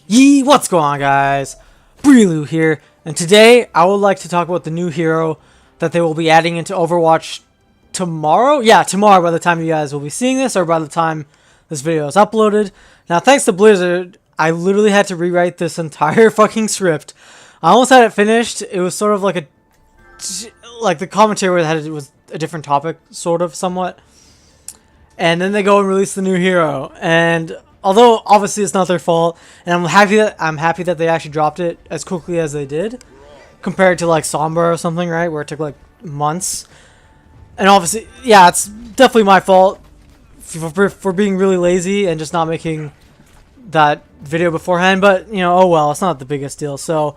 What's going on, guys? Brilu here, and today I would like to talk about the new hero that they will be adding into Overwatch tomorrow. Yeah, tomorrow by the time you guys will be seeing this, or by the time this video is uploaded. Now, thanks to Blizzard, I literally had to rewrite this entire fucking script. I almost had it finished. It was sort of like the commentary was a different topic, sort of, somewhat. And then they go and release the new hero, and although obviously it's not their fault, and I'm happy that they actually dropped it as quickly as they did, compared to like Sombra or something, right, where it took like months. And obviously, yeah, it's definitely my fault for being really lazy and just not making that video beforehand. But you know, oh well, it's not the biggest deal. So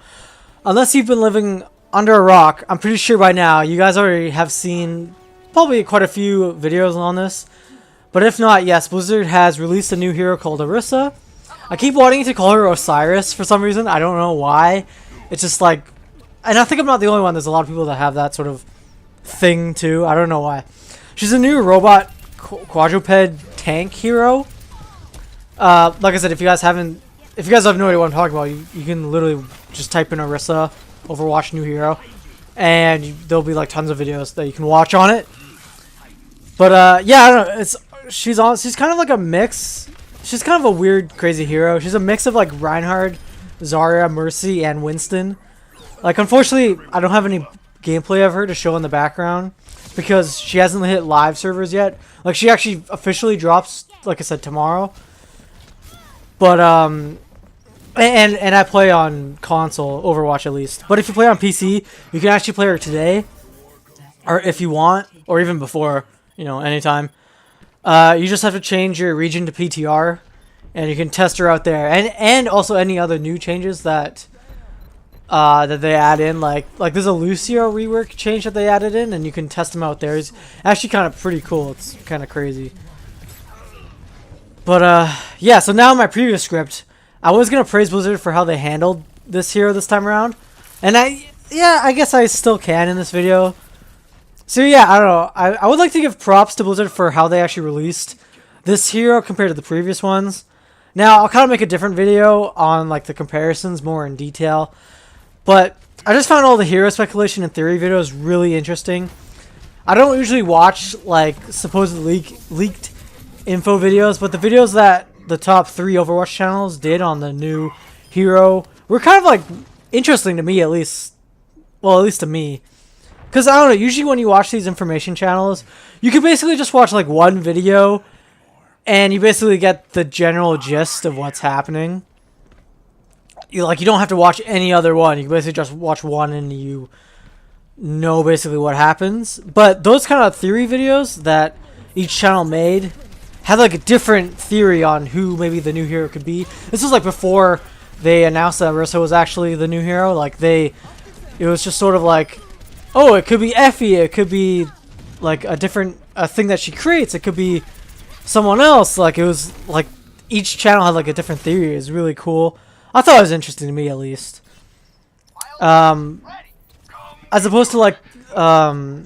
unless you've been living under a rock, I'm pretty sure by now you guys already have seen probably quite a few videos on this. But if not, yes, Blizzard has released a new hero called Orisa. I keep wanting to call her Osiris for some reason. I don't know why. It's just like... And I think I'm not the only one. There's a lot of people that have that sort of thing too. I don't know why. She's a new robot quadruped tank hero. Like I said, if you guys have no idea what I'm talking about, you can literally just type in Orisa, Overwatch new hero, and there'll be like tons of videos that you can watch on it. But yeah, I don't know. She's kind of like a mix. She's kind of a weird, crazy hero. She's a mix of like Reinhardt, Zarya, Mercy, and Winston. Like, unfortunately, I don't have any gameplay of her to show in the background because she hasn't hit live servers yet. Like, she actually officially drops, like I said, tomorrow. But and I play on console, Overwatch at least. But if you play on PC, you can actually play her today, or if you want, or even before, you know, anytime. You just have to change your region to PTR, and you can test her out there, and also any other new changes that they add in, like there's a Lucio rework change that they added in, and you can test them out there. It's actually kind of pretty cool. It's kind of crazy. But yeah. So now in my previous script, I was gonna praise Blizzard for how they handled this hero this time around, and I guess I still can in this video. So yeah, I don't know. I would like to give props to Blizzard for how they actually released this hero compared to the previous ones. Now, I'll kind of make a different video on like the comparisons more in detail. But I just found all the hero speculation and theory videos really interesting. I don't usually watch like supposed leaked info videos, but the videos that the top 3 Overwatch channels did on the new hero were kind of like interesting to me, at least. Well, at least to me. Because, I don't know, usually when you watch these information channels, you can basically just watch, like, one video, and you basically get the general gist of what's happening. You don't have to watch any other one. You can basically just watch one, and you know basically what happens. But those kind of theory videos that each channel made had, like, a different theory on who maybe the new hero could be. This was, like, before they announced that Orisa was actually the new hero. Like, it was just sort of like... Oh, it could be Effie. It could be like a thing that she creates. It could be someone else. Like, it was like each channel had like a different theory. It was really cool. I thought it was interesting to me, at least. As opposed to like, yeah,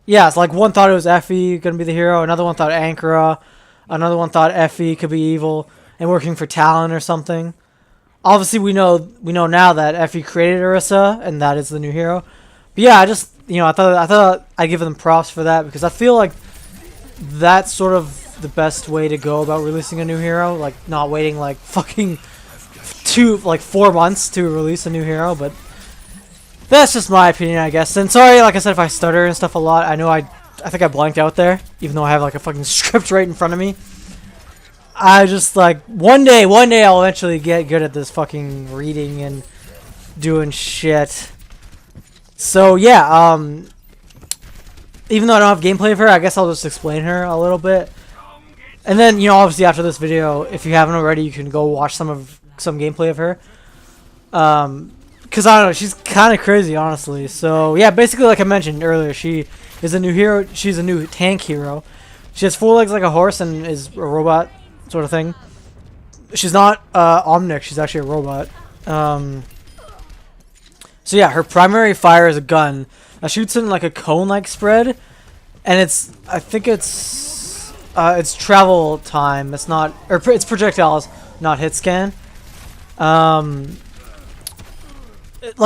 it's like one thought it was Effie gonna be the hero. Another one thought Ankara. Another one thought Effie could be evil and working for Talon or something. Obviously, we know now that Effie created Orisa, and that is the new hero. But yeah, I just, you know, I thought I'd give them props for that, because I feel like that's sort of the best way to go about releasing a new hero, like not waiting like fucking 4 months to release a new hero. But that's just my opinion, I guess. And sorry, like I said, if I stutter and stuff a lot. I know I think I blanked out there, even though I have like a fucking script right in front of me. I just like one day I'll eventually get good at this fucking reading and doing shit. So yeah, even though I don't have gameplay of her, I guess I'll just explain her a little bit. And then, you know, obviously after this video, if you haven't already, you can go watch some gameplay of her. Cause I don't know, she's kind of crazy, honestly. So yeah, basically like I mentioned earlier, she is a new hero. She's a new tank hero. She has 4 legs like a horse and is a robot sort of thing. She's not Omnic, she's actually a robot. So yeah, her primary fire is a gun that shoots in like a cone-like spread, and I think it's travel time. It's not, or it's projectiles, not hit scan. Like,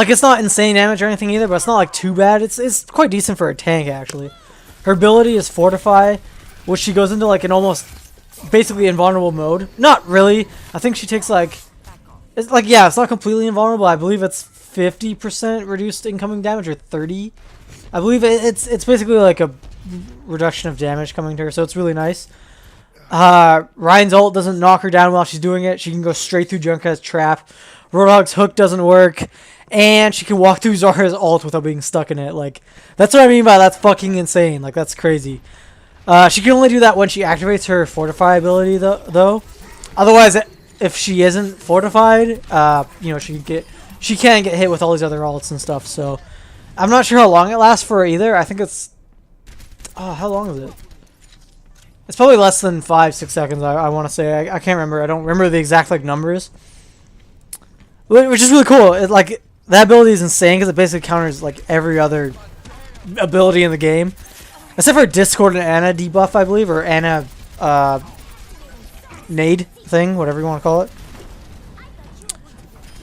it's not insane damage or anything either, but it's not like too bad. It's quite decent for a tank actually. Her ability is Fortify, which she goes into like an almost basically invulnerable mode. Not really. I think she takes like, it's like, yeah, it's not completely invulnerable. I believe it's 50% reduced incoming damage or 30. I believe it's basically like a reduction of damage coming to her, so it's really nice. Ryan's ult doesn't knock her down while she's doing it. She can go straight through Junkrat's trap. Roadhog's hook doesn't work. And she can walk through Zarya's ult without being stuck in it. Like, that's what I mean by that's fucking insane. Like, that's crazy. She can only do that when she activates her Fortify ability, though. Otherwise, if she isn't fortified, you know, she can get hit with all these other ults and stuff. So, I'm not sure how long it lasts for either. I think it's... Oh, how long is it? It's probably less than 5-6 seconds, I want to say. I can't remember. I don't remember the exact, like, numbers. Which is really cool. Like, that ability is insane because it basically counters, like, every other ability in the game. Except for Discord and Ana debuff, I believe. Or Ana, nade thing, whatever you want to call it.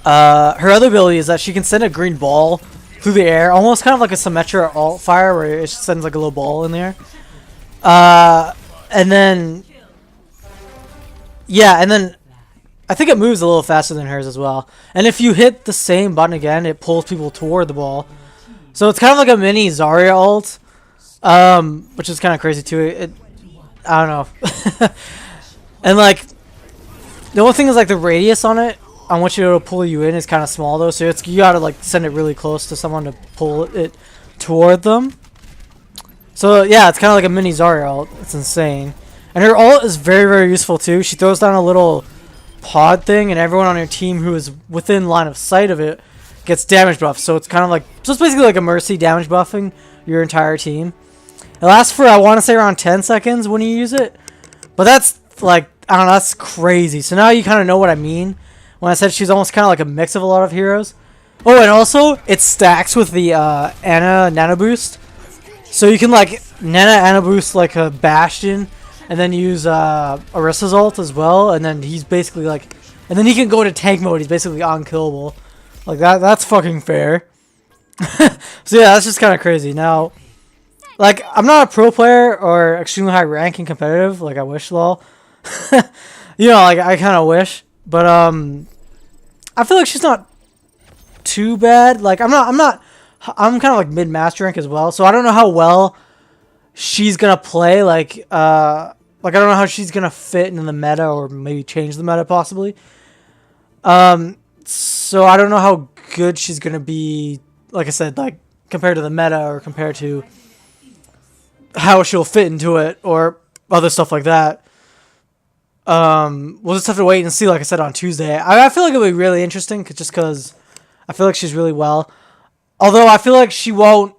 Her other ability is that she can send a green ball through the air. Almost kind of like a Symmetra alt fire where it sends, like, a little ball in there. And then... Yeah, and then... I think it moves a little faster than hers as well. And if you hit the same button again, it pulls people toward the ball. So it's kind of like a mini Zarya ult. Which is kind of crazy too. I don't know. And like, the only thing is like the radius on it, on which it'll pull you in, is kind of small though. So you gotta like send it really close to someone to pull it toward them. So yeah, it's kind of like a mini Zarya ult. It's insane. And her ult is very, very useful too. She throws down a little pod thing, and everyone on your team who is within line of sight of it gets damage buff. So it's kind of like, so it's basically like a mercy damage buffing your entire team. It lasts for, I want to say, around 10 seconds when you use it. But that's like, I don't know, that's crazy. So now you kind of know what I mean when I said she's almost kind of like a mix of a lot of heroes. Oh, and also it stacks with the Ana Nano Boost. So you can like Nano Boost like a Bastion, and then use Orisa's ult as well, and then he's basically like, and then he can go into tank mode. He's basically unkillable. Like that's fucking fair. So yeah, that's just kind of crazy. Now, like, I'm not a pro player or extremely high ranking competitive. Like I wish, lol. You know, like I kind of wish, but I feel like she's not too bad. Like I'm kind of like mid master rank as well. So I don't know how well she's gonna play. Like I don't know how she's gonna fit into the meta, or maybe change the meta possibly. So I don't know how good she's gonna be, like I said, like compared to the meta, or compared to how she'll fit into it, or other stuff like that. We'll just have to wait and see, like I said, on Tuesday. I feel like it'll be really interesting, just because I feel like she's really well. Although I feel like she won't.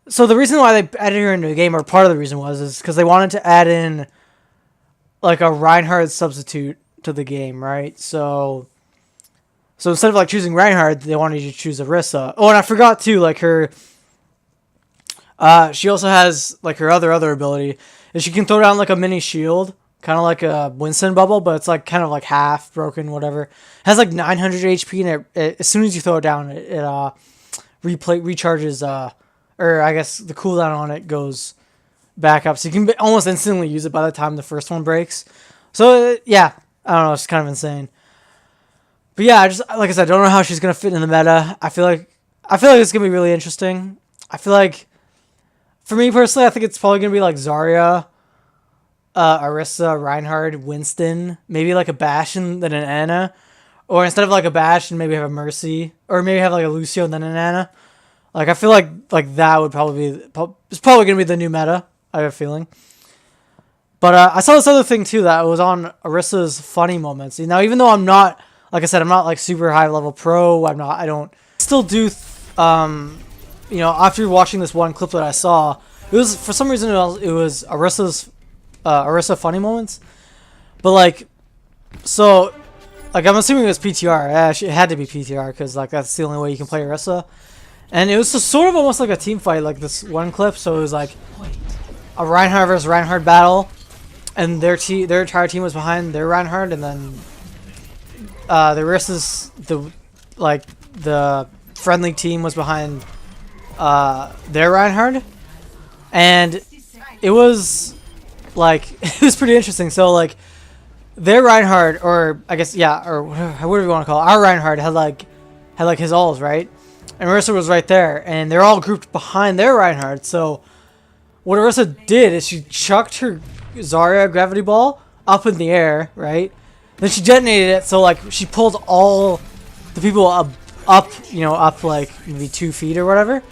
So the reason why they added her into the game, or part of the reason is because they wanted to add in like a Reinhardt substitute to the game, right? So instead of like choosing Reinhardt, they wanted you to choose Orisa. Oh, and I forgot too, like her. She also has like her other ability is she can throw down like a mini shield, kind of like a Winston bubble, but it's like kind of like half broken, whatever. It has like 900 HP, and it as soon as you throw it down, it recharges. Or I guess the cooldown on it goes back up, so you can almost instantly use it by the time the first one breaks. So yeah, I don't know, it's kind of insane. But yeah, I just, like I said, I don't know how she's gonna fit in the meta. I feel like it's gonna be really interesting. I feel like, for me personally, I think it's probably gonna be like Zarya, Orisa, Reinhardt, Winston, maybe like a Bastion, then an Ana, or instead of like a Bastion, maybe have a Mercy, or maybe have like a Lucio and then an Ana. Like, I feel like that would probably be, it's probably going to be the new meta, I have a feeling. But I saw this other thing, too, that was on Orisa's funny moments. Now, even though I'm not, like I said, I'm not, like, super high-level pro, I don't, still do, you know, after watching this one clip that I saw, it was, for some reason, it was Orisa's, Orisa funny moments. But, like, so, like, I'm assuming it was PTR. Actually, it had to be PTR, because, like, that's the only way you can play Orisa. And it was just sort of almost like a team fight, like this one clip. So it was like a Reinhardt versus Reinhardt battle, and their entire team was behind their Reinhardt, and then the Orisa's the friendly team was behind their Reinhardt, and it was like it was pretty interesting. So like their Reinhardt, or I guess yeah, or whatever you want to call it, our Reinhardt had like his ults, right? And Orisa was right there, and they're all grouped behind their Reinhardt. So what Orisa did is she chucked her Zarya gravity ball up in the air, right? Then she detonated it, so like she pulled all the people up, you know, up like maybe 2 feet or whatever.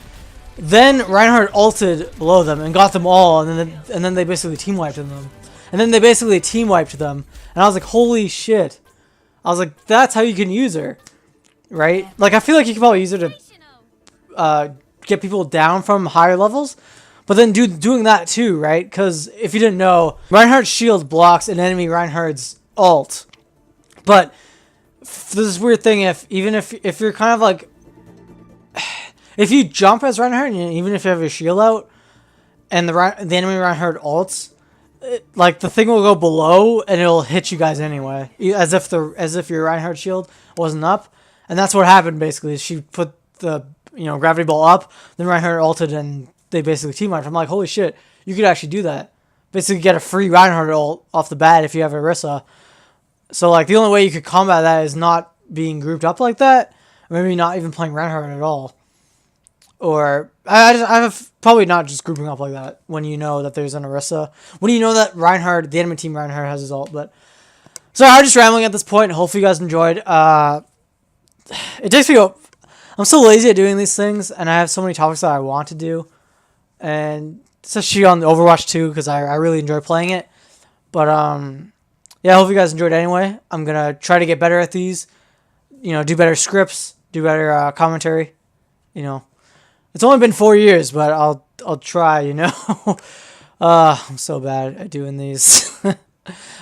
Then Reinhardt ulted below them and got them all, and then they basically team wiped them. And then they basically team wiped them, and I was like, holy shit! I was like, that's how you can use her, right? Like I feel like you can probably use her to get people down from higher levels. But then doing that too, right? Because if you didn't know, Reinhardt's shield blocks an enemy Reinhardt's ult. But there's this weird thing, if you're kind of like, if you jump as Reinhardt, and even if you have your shield out, and the enemy Reinhardt ults, like the thing will go below and it'll hit you guys anyway, as if your Reinhardt shield wasn't up. And that's what happened basically. She put the gravity ball up, then Reinhardt ulted and they basically team wiped. I'm like, holy shit, you could actually do that. Basically get a free Reinhardt ult off the bat if you have Orisa. So like the only way you could combat that is not being grouped up like that, or maybe not even playing Reinhardt at all. Or I'm probably not just grouping up like that when you know that there's an Orisa. When you know that Reinhardt, the enemy team Reinhardt has his ult. But sorry, I'm just rambling at this point. Hopefully you guys enjoyed. It takes me. I'm so lazy at doing these things, and I have so many topics that I want to do, and especially on Overwatch 2 because I really enjoy playing it. But yeah, I hope you guys enjoyed anyway. I'm gonna try to get better at these. Do better scripts, do better commentary. It's only been 4 years, but I'll try. I'm so bad at doing these.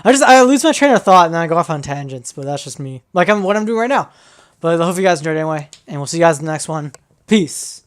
I lose my train of thought and then I go off on tangents, but that's just me. Like what I'm doing right now. But I hope you guys enjoyed anyway, and we'll see you guys in the next one. Peace.